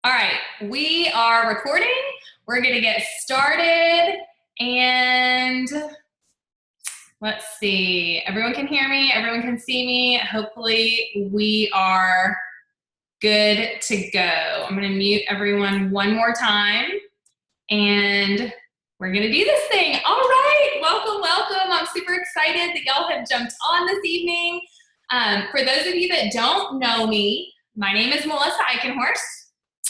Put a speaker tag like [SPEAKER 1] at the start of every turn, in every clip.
[SPEAKER 1] All right, we are recording. We're going to get started and let's see. Everyone can hear me. Everyone can see me. Hopefully we are good to go. I'm going to mute everyone one more time and we're going to do this thing. All right, welcome, welcome. I'm super excited that y'all have jumped on this evening. For those of you that don't know me, my name is Melissa Eichenhorst.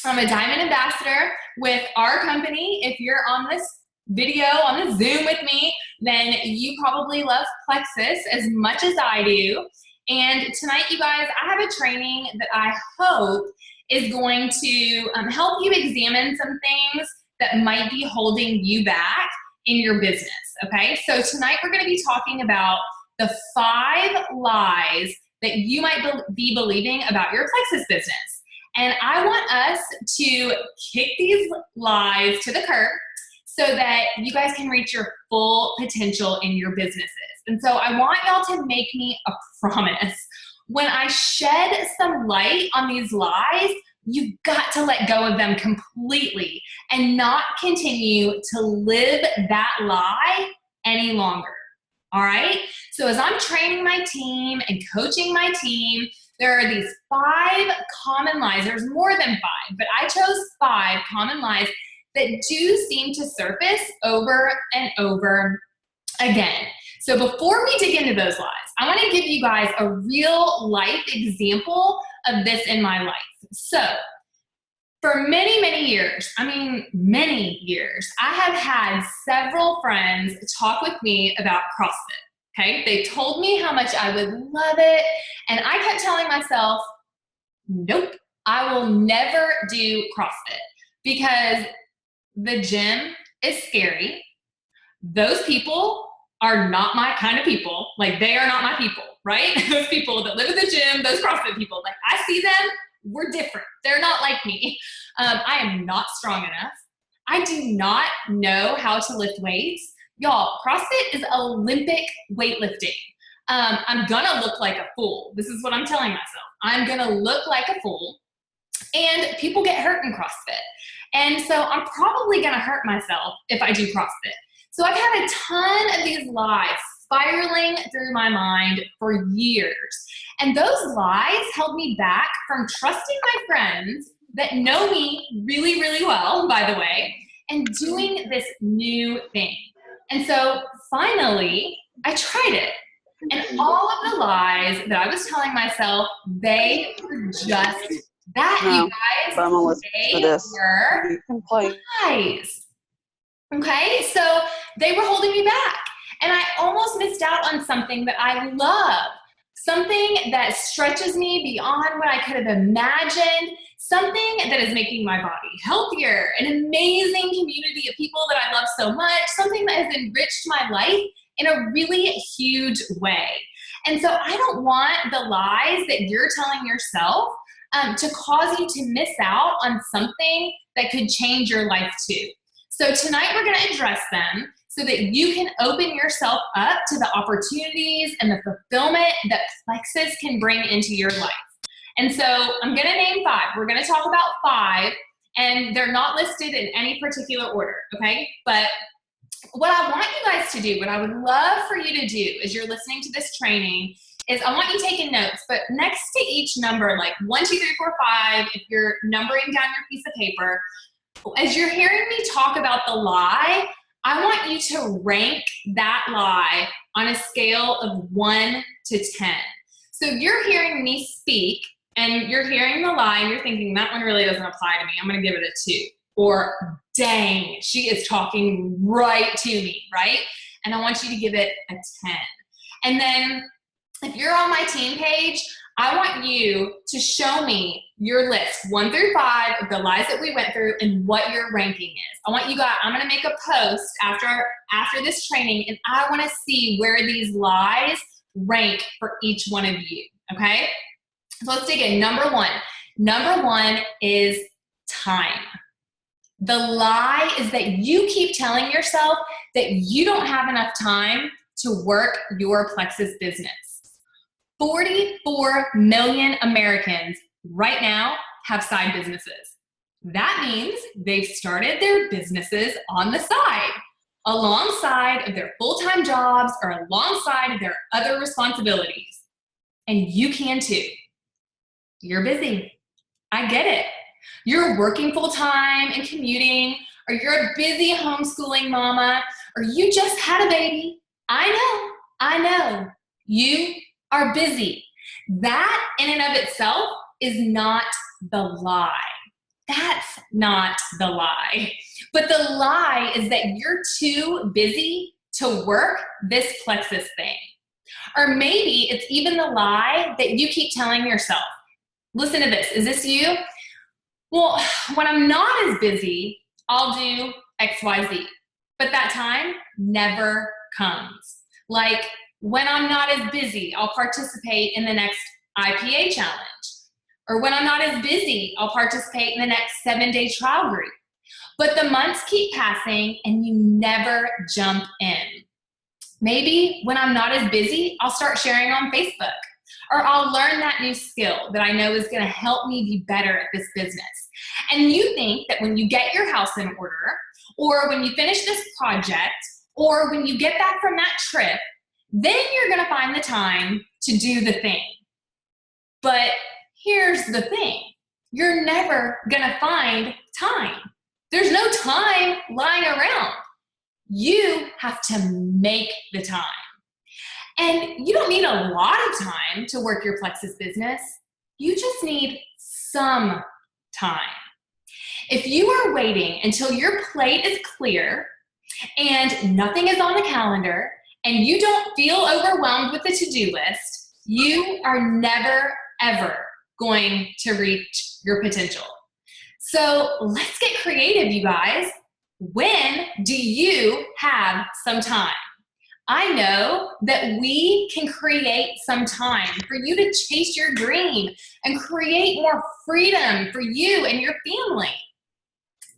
[SPEAKER 1] I'm a Diamond Ambassador with our company. If you're on this video, on the Zoom with me, then you probably love Plexus as much as I do. And tonight, you guys, I have a training that I hope is going to help you examine some things that might be holding you back in your business, okay? So tonight we're gonna be talking about the 5 lies that you might be believing about your Plexus business. And I want us to kick these lies to the curb so that you guys can reach your full potential in your businesses. And so I want y'all to make me a promise. When I shed some light on these lies, you've got to let go of them completely and not continue to live that lie any longer. All right? So as I'm training my team and coaching my team, there are these 5 common lies. There's more than 5, but I chose 5 common lies that do seem to surface over and over again. So before we dig into those lies, I want to give you guys a real life example of this in my life. So for many, many years, many years, I have had several friends talk with me about CrossFit. Okay, they told me how much I would love it, and I kept telling myself, nope, I will never do CrossFit because the gym is scary. Those people are not my kind of people. Like, they are not my people, right? Those people that live in the gym, those CrossFit people, like, I see them, we're different. They're not like me. I am not strong enough. I do not know how to lift weights. Y'all, CrossFit is Olympic weightlifting. I'm gonna look like a fool. This is what I'm telling myself. I'm gonna look like a fool, and people get hurt in CrossFit. And so I'm probably gonna hurt myself if I do CrossFit. So I've had a ton of these lies spiraling through my mind for years. And those lies held me back from trusting my friends that know me really, really well, by the way, and doing this new thing. And so finally, I tried it. And all of the lies that I was telling myself, they were just that, you guys. They were lies. Okay, so they were holding me back. And I almost missed out on something that I love, something that stretches me beyond what I could have imagined, something that is making my body healthier, an amazing community of people that I love so much, something that has enriched my life in a really huge way. And so I don't want the lies that you're telling yourself to cause you to miss out on something that could change your life too. So tonight we're gonna address them so that you can open yourself up to the opportunities and the fulfillment that Plexus can bring into your life. And so I'm gonna name 5. We're gonna talk about 5, and they're not listed in any particular order, okay? But what I want you guys to do, what I would love for you to do as you're listening to this training is I want you taking notes, but next to each number, like 1, 2, 3, 4, 5, if you're numbering down your piece of paper, as you're hearing me talk about the lie, I want you to rank that lie on a scale of 1 to 10. So you're hearing me speak, and you're hearing the lie, and you're thinking, that one really doesn't apply to me. I'm gonna give it a 2. Or, dang, she is talking right to me, right? And I want you to give it a 10. And then if you're on my team page, I want you to show me your list, 1 through 5, of the lies that we went through and what your ranking is. I want you guys, I'm gonna make a post after this training, and I wanna see where these lies rank for each one of you, okay? So let's dig in. Number 1. Number 1 is time. The lie is that you keep telling yourself that you don't have enough time to work your Plexus business. 44 million Americans right now have side businesses. That means they've started their businesses on the side, alongside of their full-time jobs or alongside of their other responsibilities. And you can too. You're busy. I get it. You're working full-time and commuting, or you're a busy homeschooling mama, or you just had a baby. I know. You are busy. That in and of itself is not the lie. That's not the lie. But the lie is that you're too busy to work this Plexus thing. Or maybe it's even the lie that you keep telling yourself. Listen to this. Is this you? Well, when I'm not as busy, I'll do X, Y, Z. But that time never comes. Like when I'm not as busy, I'll participate in the next IPA challenge. Or when I'm not as busy, I'll participate in the next 7-day trial group. But the months keep passing and you never jump in. Maybe when I'm not as busy, I'll start sharing on Facebook. Or I'll learn that new skill that I know is gonna help me be better at this business. And you think that when you get your house in order, or when you finish this project, or when you get back from that trip, then you're gonna find the time to do the thing. But here's the thing, you're never gonna find time. There's no time lying around. You have to make the time. And you don't need a lot of time to work your Plexus business. You just need some time. If you are waiting until your plate is clear and nothing is on the calendar and you don't feel overwhelmed with the to-do list, you are never, ever going to reach your potential. So let's get creative, you guys. When do you have some time? I know that we can create some time for you to chase your dream and create more freedom for you and your family.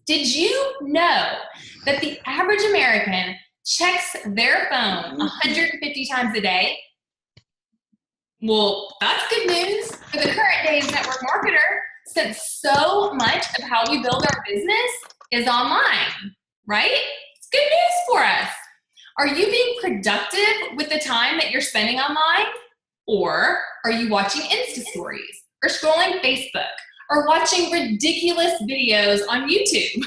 [SPEAKER 1] Did you know that the average American checks their phone 150 times a day? Well, that's good news for the current day's network marketer, since so much of how we build our business is online, right? It's good news for us. Are you being productive with the time that you're spending online? Or are you watching Insta stories or scrolling Facebook or watching ridiculous videos on YouTube?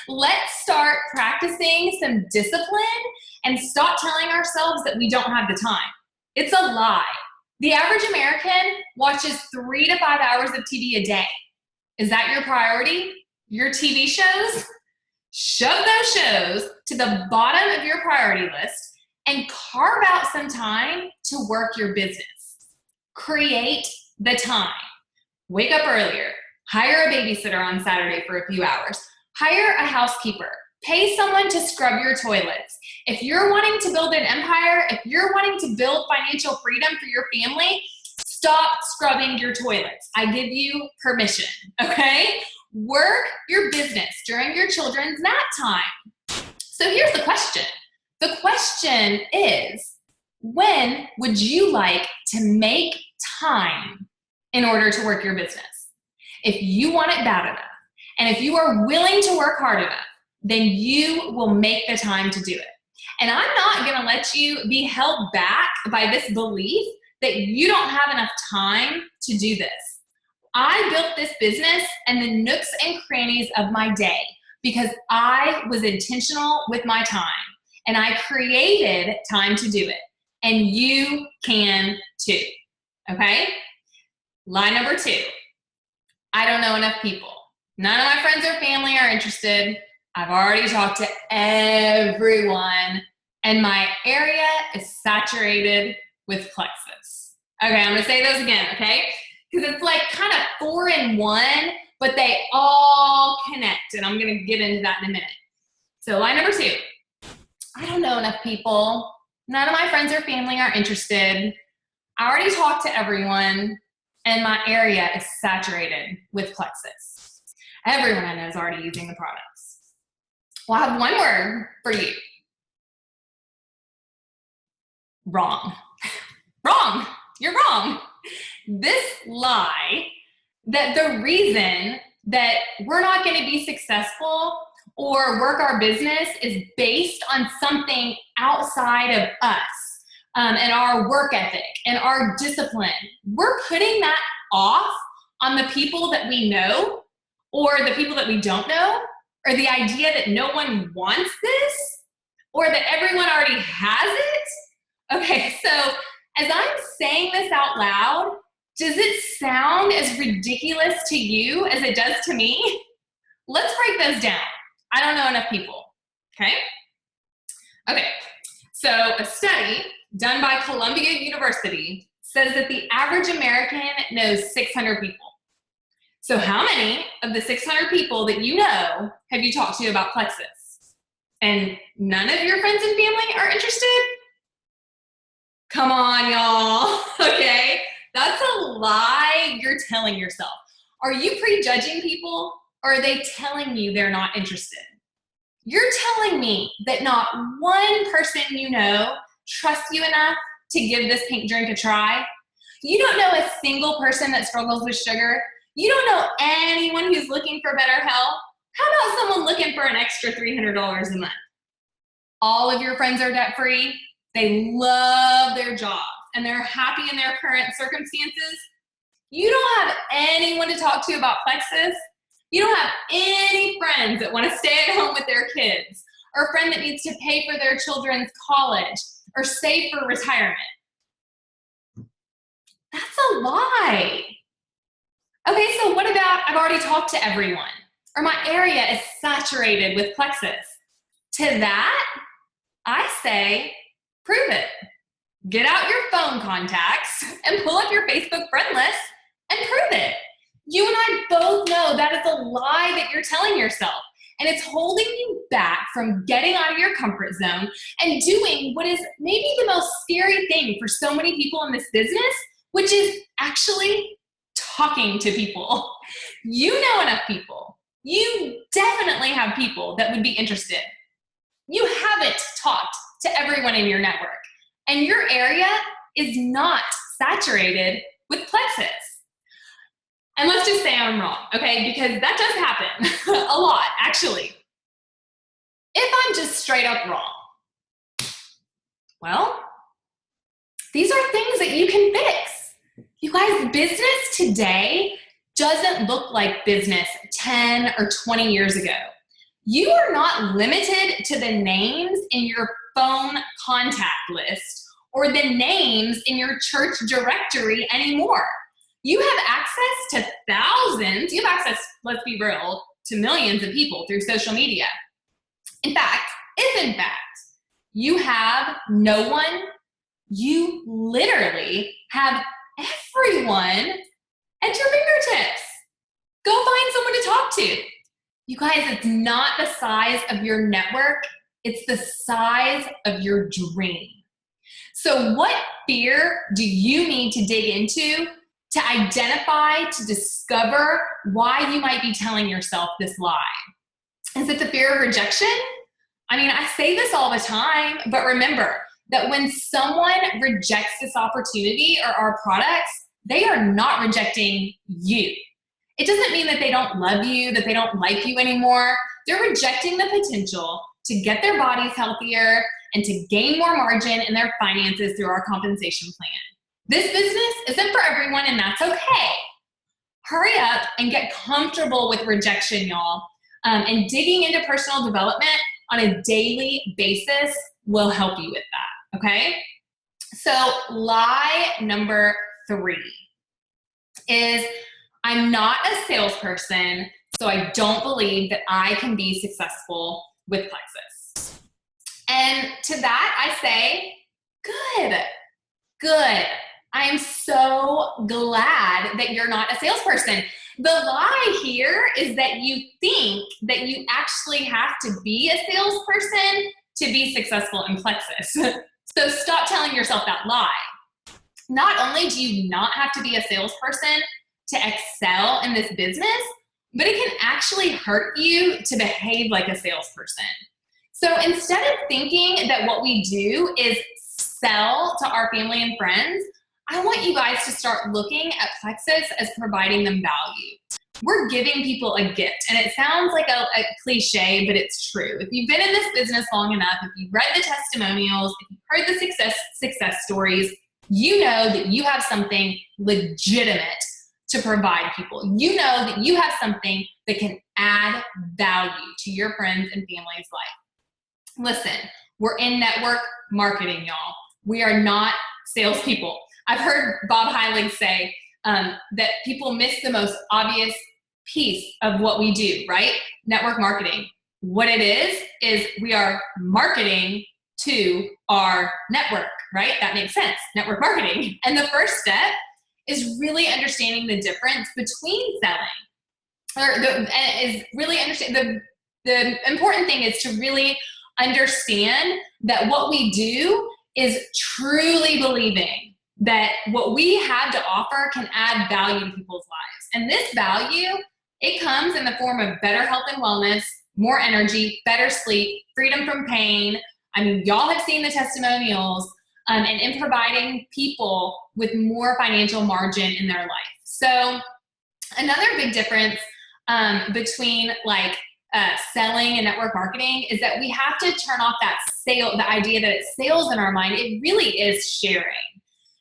[SPEAKER 1] Let's start practicing some discipline and stop telling ourselves that we don't have the time. It's a lie. The average American watches 3 to 5 hours of TV a day. Is that your priority? Your TV shows? Shove those shows to the bottom of your priority list and carve out some time to work your business. Create the time. Wake up earlier. Hire a babysitter on Saturday for a few hours. Hire a housekeeper. Pay someone to scrub your toilets. If you're wanting to build an empire, if you're wanting to build financial freedom for your family, stop scrubbing your toilets. I give you permission, okay? Work your business during your children's nap time. So here's the question. The question is, when would you like to make time in order to work your business? If you want it bad enough, and if you are willing to work hard enough, then you will make the time to do it. And I'm not gonna let you be held back by this belief that you don't have enough time to do this. I built this business and the nooks and crannies of my day because I was intentional with my time and I created time to do it. And you can too, okay? Lie number 2, I don't know enough people. None of my friends or family are interested. I've already talked to everyone and my area is saturated with Plexus. Okay, I'm gonna say those again, okay? Because it's like kind of 4 in 1, but they all connect, and I'm gonna get into that in a minute. So line number 2, I don't know enough people. None of my friends or family are interested. I already talked to everyone, and my area is saturated with Plexus. Everyone I know is already using the products. Well, I have one word for you. Wrong. Wrong. You're wrong. This lie that the reason that we're not going to be successful or work our business is based on something outside of us and our work ethic and our discipline, we're putting that off on the people that we know or the people that we don't know, or the idea that no one wants this or that everyone already has it. Okay, so as I'm saying this out loud, does it sound as ridiculous to you as it does to me? Let's break those down. I don't know enough people, okay? Okay, so a study done by Columbia University says that the average American knows 600 people. So how many of the 600 people that you know have you talked to about Plexus? And none of your friends and family are interested? Come on, y'all, okay? That's a lie you're telling yourself. Are you prejudging people, or are they telling you they're not interested? You're telling me that not one person you know trusts you enough to give this pink drink a try? You don't know a single person that struggles with sugar? You don't know anyone who's looking for better health? How about someone looking for an extra $300 a month? All of your friends are debt-free. They love their jobs and they're happy in their current circumstances. You don't have anyone to talk to about Plexus. You don't have any friends that want to stay at home with their kids, or a friend that needs to pay for their children's college or save for retirement. That's a lie. Okay, so what about I've already talked to everyone, or my area is saturated with Plexus? To that, I say, prove it. Get out your phone contacts and pull up your Facebook friend list and prove it. You and I both know that is a lie that you're telling yourself, and it's holding you back from getting out of your comfort zone and doing what is maybe the most scary thing for so many people in this business, which is actually talking to people. You know enough people. You definitely have people that would be interested. You haven't talked to everyone in your network, and your area is not saturated with Plexus. And let's just say I'm wrong, okay? Because that does happen a lot, actually. If I'm just straight up wrong, well, these are things that you can fix. You guys, business today doesn't look like business 10 or 20 years ago. You are not limited to the names in your phone contact list or the names in your church directory anymore. You have access to thousands, you have access, let's be real, to millions of people through social media. In fact, if in fact you have no one, you literally have everyone at your fingertips. Go find someone to talk to. You guys, it's not the size of your network, it's the size of your dream. So what fear do you need to dig into to identify, to discover why you might be telling yourself this lie? Is it the fear of rejection? I mean, I say this all the time, but remember that when someone rejects this opportunity or our products, they are not rejecting you. It doesn't mean that they don't love you, that they don't like you anymore. They're rejecting the potential to get their bodies healthier and to gain more margin in their finances through our compensation plan. This business isn't for everyone, and that's okay. Hurry up and get comfortable with rejection, y'all. And digging into personal development on a daily basis will help you with that, okay? So lie number 3 is I'm not a salesperson, so I don't believe that I can be successful with Plexus. And to that I say, good. I am so glad that you're not a salesperson. The lie here is that you think that you actually have to be a salesperson to be successful in Plexus. So stop telling yourself that lie. Not only do you not have to be a salesperson to excel in this business, but it can actually hurt you to behave like a salesperson. So instead of thinking that what we do is sell to our family and friends, I want you guys to start looking at Plexus as providing them value. we're giving people a gift. And it sounds like a cliche, but it's true. If you've been in this business long enough, if you've read the testimonials, if you've heard the success stories, you know that you have something legitimate to provide people. You know that you have something that can add value to your friends and family's life. Listen, we're in network marketing, y'all. We are not salespeople. I've heard Bob Heilig say that people miss the most obvious piece of what we do, right? Network marketing. What it is we are marketing to our network, right? That makes sense, network marketing. And the first step is really understanding the difference between selling. The important thing is to really understand that what we do is truly believing that what we have to offer can add value to people's lives. And this value, it comes in the form of better health and wellness, more energy, better sleep, freedom from pain. I mean, y'all have seen the testimonials, and in providing people with more financial margin in their life. So another big difference between selling and network marketing is that we have to turn off the idea that it's sales in our mind. It really is sharing.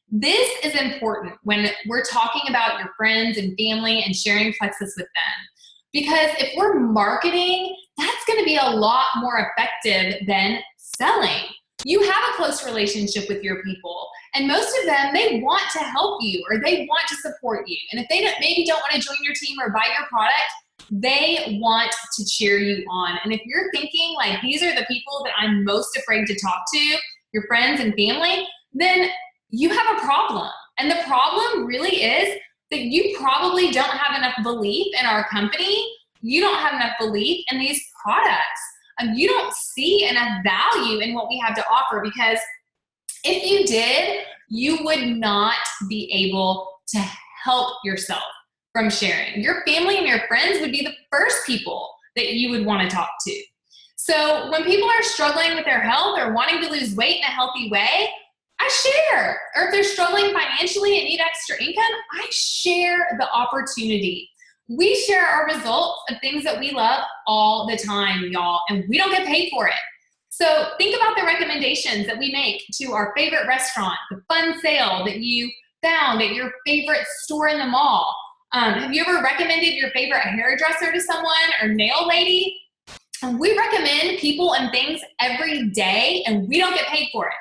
[SPEAKER 1] This is important when we're talking about your friends and family and sharing Plexus with them. Because if we're marketing, that's going to be a lot more effective than selling. You have a close relationship with your people, and most of them, they want to help you or they want to support you. And if they maybe don't want to join your team or buy your product, they want to cheer you on. And if you're thinking like these are the people that I'm most afraid to talk to, your friends and family, then you have a problem. And the problem really is that you probably don't have enough belief in our company. You don't have enough belief in these products. You don't see enough value in what we have to offer, because if you did, you would not be able to help yourself from sharing. Your family and your friends would be the first people that you would want to talk to. So when people are struggling with their health or wanting to lose weight in a healthy way, I share. Or if they're struggling financially and need extra income, I share the opportunity. We share our results of things that we love all the time, y'all, and we don't get paid for it. So think about the recommendations that we make to our favorite restaurant, the fun sale that you found at your favorite store in the mall. Have you ever recommended your favorite hairdresser to someone or nail lady? And we recommend people and things every day, and we don't get paid for it.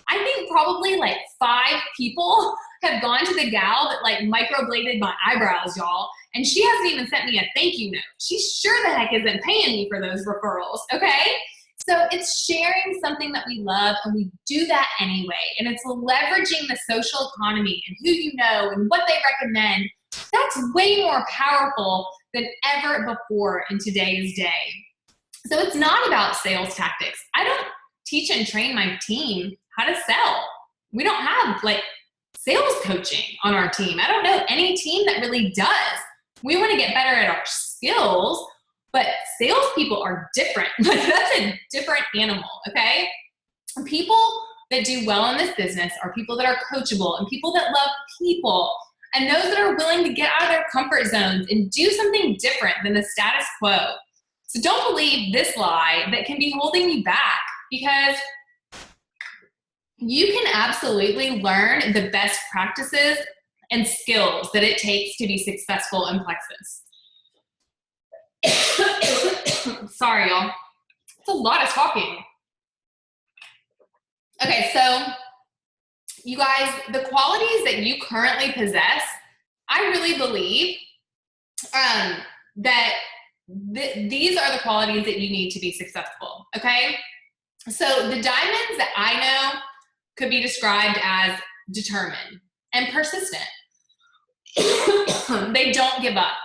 [SPEAKER 1] I think probably like 5 people have gone to the gal that like microbladed my eyebrows, y'all, and she hasn't even sent me a thank you note. She sure the heck isn't paying me for those referrals, okay? So it's sharing something that we love, and we do that anyway. And it's leveraging the social economy and who you know and what they recommend. That's way more powerful than ever before in today's day. So it's not about sales tactics. I don't teach and train my team how to sell. We don't have like sales coaching on our team. I don't know any team that really does. We want to get better at our skills, but salespeople are different. Like that's a different animal, okay? People that do well in this business are people that are coachable and people that love people and those that are willing to get out of their comfort zones and do something different than the status quo. So don't believe this lie that can be holding you back, because you can absolutely learn the best practices and skills that it takes to be successful in Plexus. Sorry, y'all. It's a lot of talking. Okay, so you guys, the qualities that you currently possess, I really believe that these are the qualities that you need to be successful, okay? So the diamonds that I know could be described as determined and persistent. They don't give up.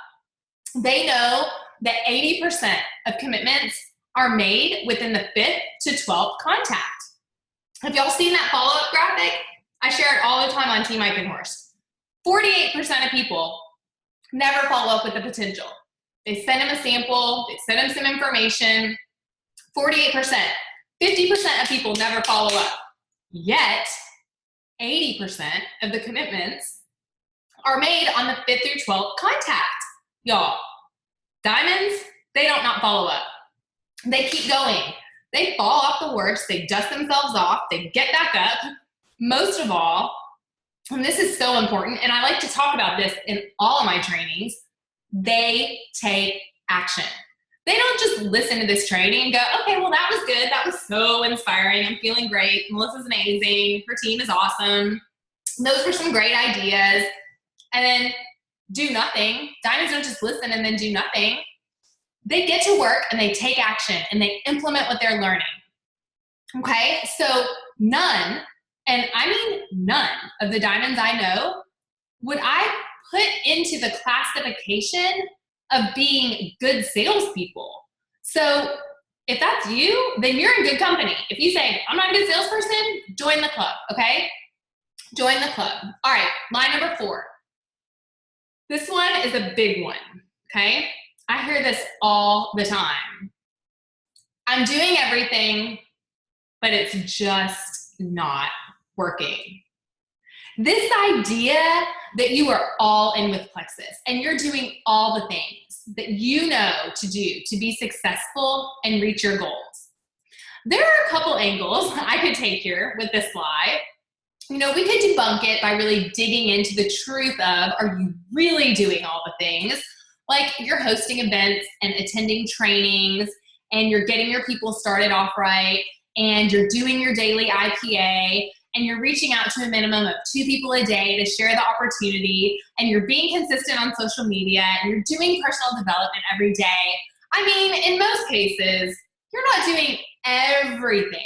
[SPEAKER 1] They know that 80% of commitments are made within the 5th to 12th contact. Have y'all seen that follow-up graphic? I share it all the time on Team Ike and Horse. 48% of people never follow up with the potential. They send them a sample, they send them some information. 48%. 50% of people never follow up. Yet, 80% of the commitments are made on the 5th through 12th contact, y'all. Diamonds, they don't not follow up. They keep going. They fall off the horse, they dust themselves off, they get back up. Most of all, and this is so important, and I like to talk about this in all of my trainings, they take action. They don't just listen to this training and go, okay, well, that was good. That was so inspiring. I'm feeling great. Melissa's amazing. Her team is awesome. Those were some great ideas. And then do nothing. Diamonds don't just listen and then do nothing. They get to work and they take action and they implement what they're learning. Okay, so none, and I mean none of the diamonds I know would I put into the classification of being good salespeople. So if that's you, then you're in good company. If you say, I'm not a good salesperson, join the club, okay? Join the club. All right, line number 4. This one is a big one, okay? I hear this all the time. I'm doing everything, but it's just not working. This idea that you are all in with Plexus and you're doing all the things that you know to do to be successful and reach your goals. There are a couple angles I could take here with this slide. You know, we could debunk it by really digging into the truth of, are you really doing all the things? Like you're hosting events and attending trainings and you're getting your people started off right and you're doing your daily IPA and you're reaching out to a minimum of 2 people a day to share the opportunity and you're being consistent on social media and you're doing personal development every day. I mean, in most cases, you're not doing everything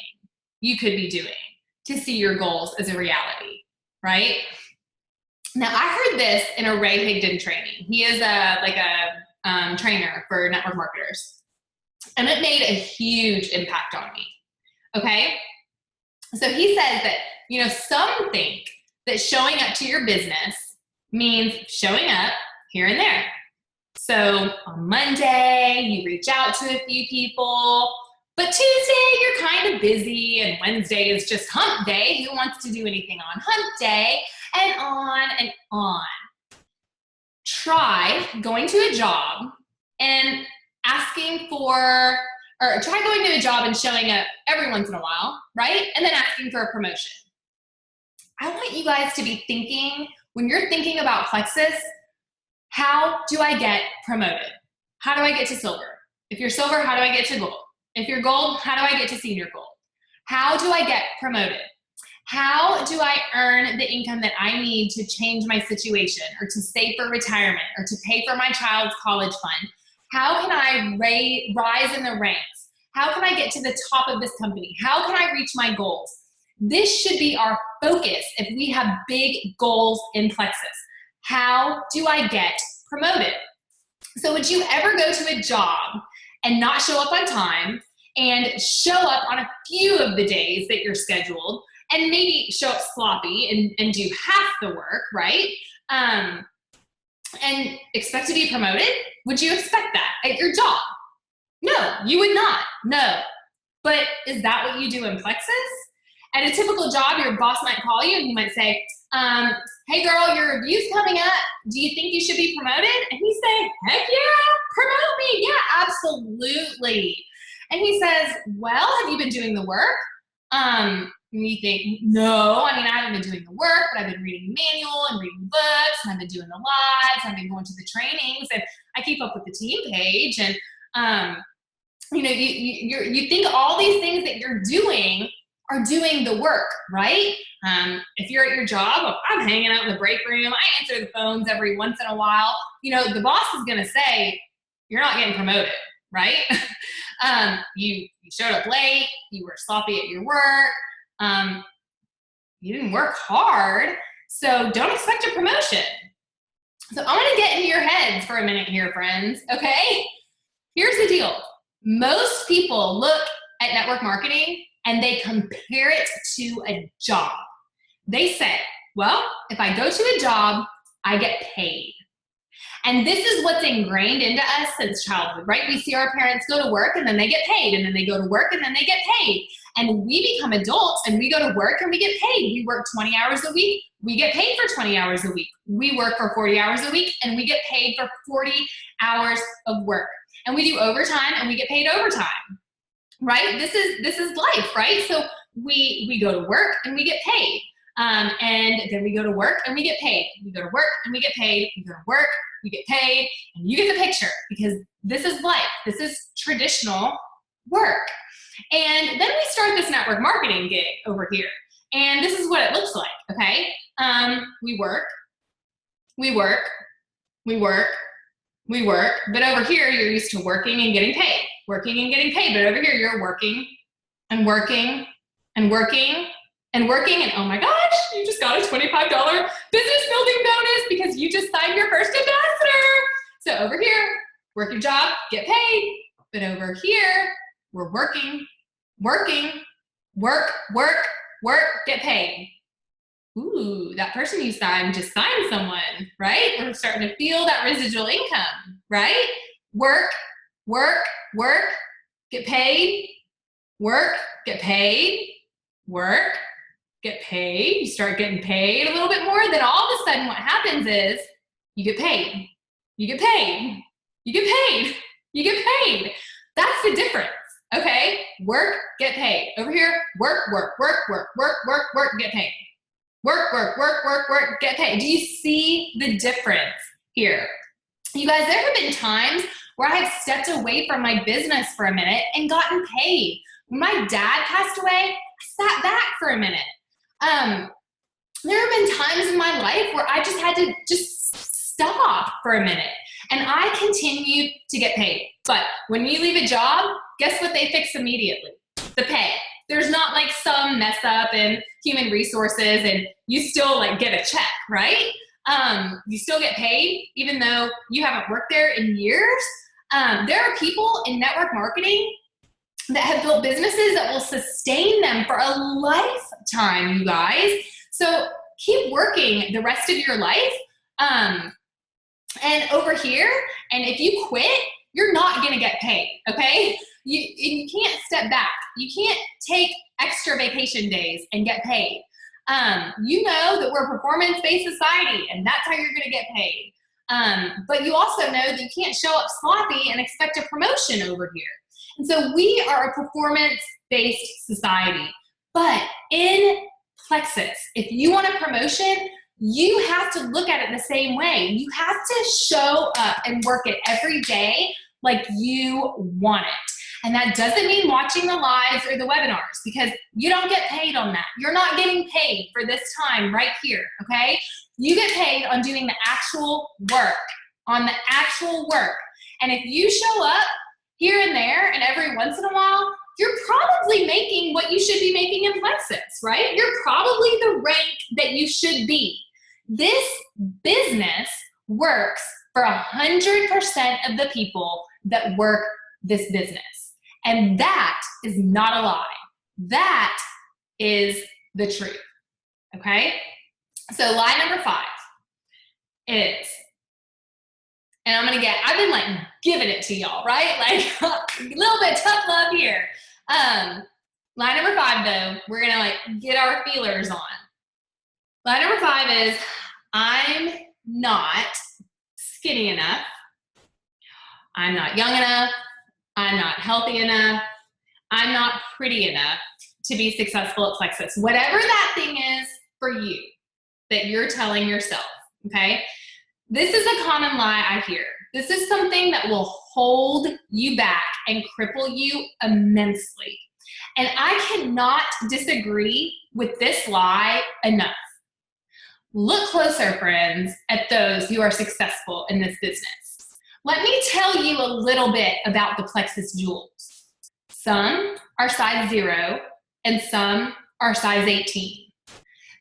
[SPEAKER 1] you could be doing to see your goals as a reality, right? Now, I heard this in a Ray Higdon training. He is a trainer for network marketers. And it made a huge impact on me, okay? So he says that, you know, some think that showing up to your business means showing up here and there. So on Monday, you reach out to a few people, but Tuesday, you're kind of busy, and Wednesday is just hump day. Who wants to do anything on hump day? And on and on. Try going to a job and asking for, or try going to a job and showing up every once in a while, right? And then asking for a promotion. I want you guys to be thinking, when you're thinking about Plexus, how do I get promoted? How do I get to silver? If you're silver, how do I get to gold? If you're gold, how do I get to senior gold? How do I get promoted? How do I earn the income that I need to change my situation or to save for retirement or to pay for my child's college fund? How can I rise in the ranks? How can I get to the top of this company? How can I reach my goals? This should be our focus if we have big goals in Plexus. How do I get promoted? So would you ever go to a job and not show up on time and show up on a few of the days that you're scheduled and maybe show up sloppy and do half the work, right? And expect to be promoted? Would you expect that at your job? No, you would not. No. But is that what you do in Plexus? At a typical job, your boss might call you and he might say, hey girl, your review's coming up. Do you think you should be promoted? And you say, heck yeah, promote me. Yeah, absolutely. And he says, well, have you been doing the work? And you think, no, I mean, I haven't been doing the work, but I've been reading the manual and reading books, and I've been doing the lives, and I've been going to the trainings, and I keep up with the team page. And, you know, you think all these things that you're doing are doing the work, right? If you're at your job, I'm hanging out in the break room, I answer the phones every once in a while. You know, the boss is gonna say, you're not getting promoted, right? You showed up late, you were sloppy at your work, you didn't work hard, so don't expect a promotion. So I wanna get into your heads for a minute here, friends, okay? Here's the deal. Most people look at network marketing and they compare it to a job. They say, well, if I go to a job, I get paid. And this is what's ingrained into us since childhood, right? We see our parents go to work and then they get paid, and then they go to work and then they get paid. and we become adults and we go to work and we get paid. We work 20 hours a week. We get paid for 20 hours a week. We work for 40 hours a week and we get paid for 40 hours of work. And we do overtime and we get paid overtime, right? This is life, right? So we go to work and we get paid. And then we go to work and we get paid. We go to work and we get paid. We go to work, we get paid, and you get the picture because this is life. This is traditional work. And then we start this network marketing gig over here. And this is what it looks like, okay? We work, we work, we work, we work. But over here, you're used to working and getting paid. Working and getting paid. But over here, you're working and working and working and working, and oh my gosh, you just got a $25 business building bonus because you just signed your first ambassador. So over here, work your job, get paid. But over here, we're working, working, work, work, work, get paid. Ooh, that person you signed just signed someone, right? We're starting to feel that residual income, right? Work, work, work, get paid, work, get paid, work, get paid. You start getting paid a little bit more, then all of a sudden what happens is you get paid. You get paid. You get paid. You get paid. That's the difference, okay? Work, get paid. Over here, work, work, work, work, work, work, work, get paid. Work, work, work, work, work, get paid. Do you see the difference here? You guys, there have been times where I've stepped away from my business for a minute and gotten paid. When my dad passed away, I sat back for a minute. There have been times in my life where I just had to just stop for a minute and I continued to get paid. But when you leave a job, guess what they fix immediately? The pay. There's not like some mess up in human resources and you still like get a check, right? You still get paid even though you haven't worked there in years. There are people in network marketing that have built businesses that will sustain them for a lifetime, you guys. So keep working the rest of your life. And over here, and if you quit, you're not gonna get paid, okay? You can't step back. You can't take extra vacation days and get paid. You know that we're a performance-based society and that's how you're gonna get paid. But you also know that you can't show up sloppy and expect a promotion over here. And so we are a performance-based society. But in Plexus, if you want a promotion, you have to look at it the same way. You have to show up and work it every day like you want it. And that doesn't mean watching the lives or the webinars because you don't get paid on that. You're not getting paid for this time right here, okay? You get paid on doing the actual work, on the actual work. And if you show up here and there and every once in a while, you're probably making what you should be making in Plexus, right? You're probably the rank that you should be. This business works for 100% of the people that work this business. And that is not a lie. That is the truth, okay? So lie number 5 is, and I've been like giving it to y'all, right? Like a little bit tough love here. Lie number 5 though, we're gonna like get our feelers on. Lie number 5 is, I'm not skinny enough. I'm not young enough. I'm not healthy enough. I'm not pretty enough to be successful at Plexus. Whatever that thing is for you that you're telling yourself, okay? This is a common lie I hear. This is something that will hold you back and cripple you immensely. And I cannot disagree with this lie enough. Look closer, friends, at those who are successful in this business. Let me tell you a little bit about the Plexus jewels. Some are size 0 and some are size 18.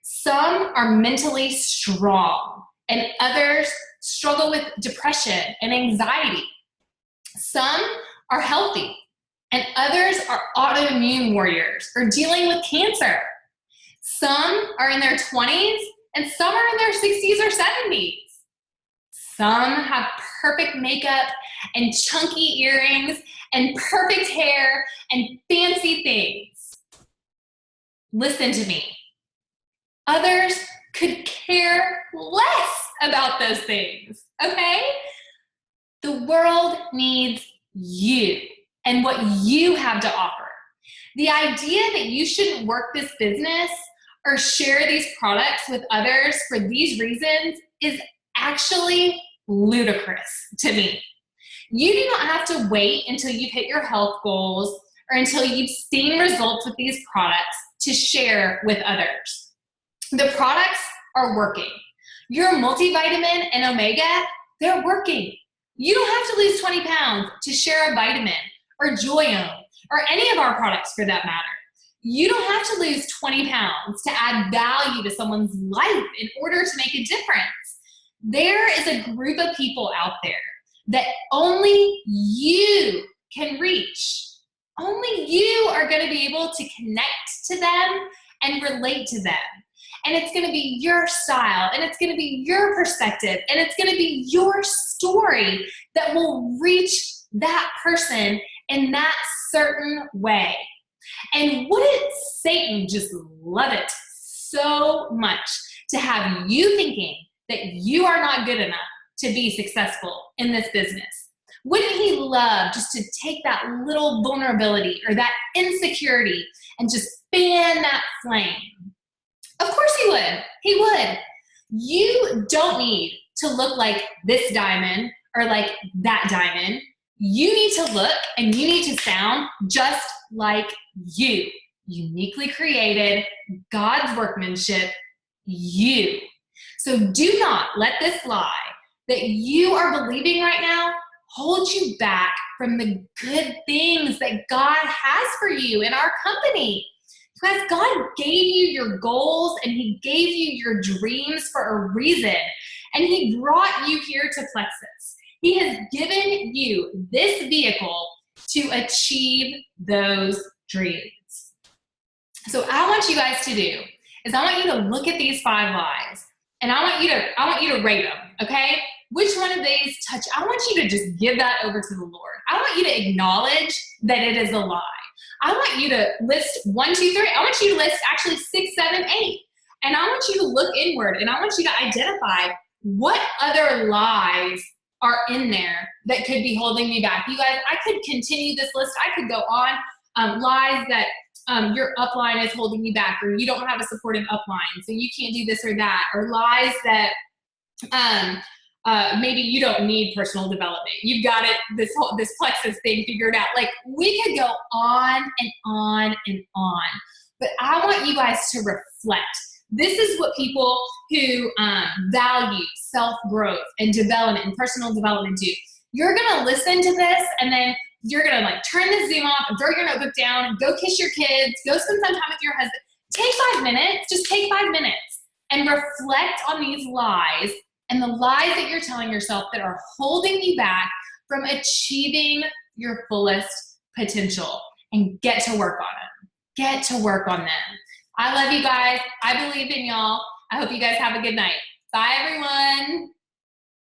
[SPEAKER 1] Some are mentally strong and others struggle with depression and anxiety. Some are healthy and others are autoimmune warriors or dealing with cancer. Some are in their 20s and some are in their 60s or 70s. Some have perfect makeup and chunky earrings and perfect hair and fancy things. Listen to me. Others could care less about those things, okay? The world needs you and what you have to offer. The idea that you shouldn't work this business or share these products with others for these reasons is actually ludicrous to me. You do not have to wait until you've hit your health goals or until you've seen results with these products to share with others. The products are working. Your multivitamin and omega, they're working. You don't have to lose 20 pounds to share a vitamin or Joyome or any of our products for that matter. You don't have to lose 20 pounds to add value to someone's life in order to make a difference. There is a group of people out there that only you can reach. Only you are going to be able to connect to them and relate to them. And it's going to be your style, and it's going to be your perspective, and it's going to be your story that will reach that person in that certain way. And wouldn't Satan just love it so much to have you thinking that you are not good enough to be successful in this business? Wouldn't he love just to take that little vulnerability or that insecurity and just fan that flame? Of course he would. He would. You don't need to look like this diamond or like that diamond. You need to look and you need to sound just like you. Uniquely created, God's workmanship, you. So do not let this lie that you are believing right now hold you back from the good things that God has for you in our company. Because God gave you your goals and he gave you your dreams for a reason. And he brought you here to Plexus. He has given you this vehicle to achieve those dreams. So what I want you guys to do is I want you to look at these 5 lies and I want you to rate them, okay? Which one of these touch? I want you to just give that over to the Lord. I want you to acknowledge that it is a lie. I want you to list 1, 2, 3. I want you to list actually 6, 7, 8. And I want you to look inward and I want you to identify what other lies are in there that could be holding me back. You guys, I could continue this list. I could go on. Lies that your upline is holding you back, or you don't have a supportive upline, so you can't do this or that, or lies that maybe you don't need personal development. You've got it, this Plexus thing figured out. Like, we could go on and on and on. But I want you guys to reflect. This is what people who value self-growth and development and personal development do. You're gonna listen to this and then you're gonna like turn the Zoom off and throw your notebook down and go kiss your kids, go spend some time with your husband. Take 5 minutes, just take 5 minutes and reflect on these lies and the lies that you're telling yourself that are holding you back from achieving your fullest potential, and get to work on them. Get to work on them. I love you guys. I believe in y'all. I hope you guys have a good night. Bye, everyone.